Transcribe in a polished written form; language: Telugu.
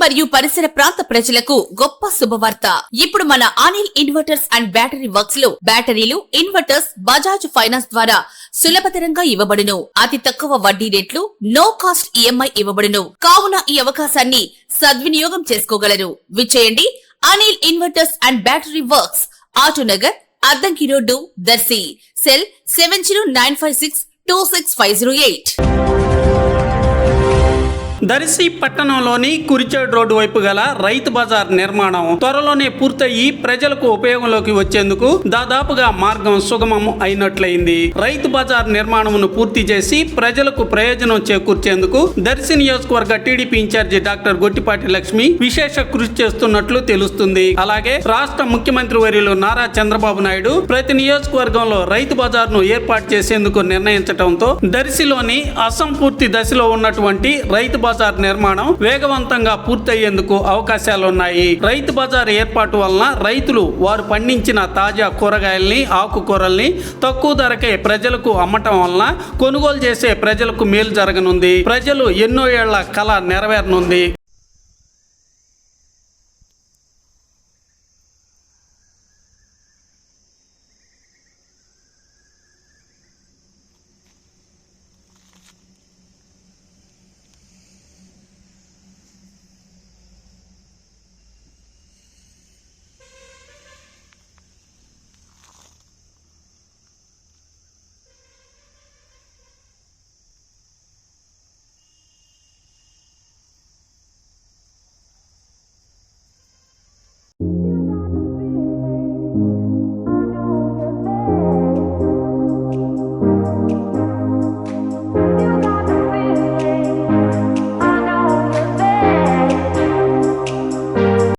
మరియు పరిసర ప్రాంత ప్రజలకు గొప్ప శుభవార్త. ఇప్పుడు మన Anil inverters and battery works లో బ్యాటరీలు, ఇన్వర్టర్స్ బజాజ్ ఫైనాన్స్ ద్వారా సులభతరంగా ఇవ్వబడును. అతి తక్కువ వడ్డీ రేట్లు, నో కాస్ట్ ఈఎంఐ ఇవ్వబడును. కావున ఈ అవకాశాన్ని సద్వినియోగం చేసుకోగలరు. విచ్చేయండి Anil inverters and battery works, Autonagar, Addanki road, Darsi. Cell 7095626508. Darsi పట్టణంలోని కురిచేడు రోడ్డు వైపు గల రైతు బజార్ నిర్మాణం త్వరలోనే పూర్తయి ప్రజలకు ఉపయోగంలోకి వచ్చేందుకు దాదాపుగా మార్గం సుగమం అయినట్లయింది. రైతు బజార్ నిర్మాణమును పూర్తి చేసి ప్రజలకు ప్రయోజనం చేకూర్చేందుకు దర్శి నియోజకవర్గ TDP in-charge doctor Gottipati Lakshmi విశేష కృషి చేస్తున్నట్లు తెలుస్తుంది. అలాగే రాష్ట్ర ముఖ్యమంత్రి వర్యులు నారా చంద్రబాబు నాయుడు ప్రతి నియోజకవర్గంలో రైతు బజార్ ను ఏర్పాటు చేసేందుకు నిర్ణయించడంతో దర్శిలోని అసంపూర్తి దశలో ఉన్నటువంటి రైతు బజార్ నిర్మాణం వేగవంతంగా పూర్తయ్యేందుకు అవకాశాలున్నాయి. రైతు బజార్ ఏర్పాటు వలన రైతులు వారు పండించిన తాజా కూరగాయల్ని, ఆకుకూరల్ని తక్కువ ధరకే ప్రజలకు అమ్మటం వలన కొనుగోలు చేసే ప్రజలకు మేలు జరగనుంది. ప్రజలు ఎన్నో ఏళ్ల కళ నెరవేరనుంది.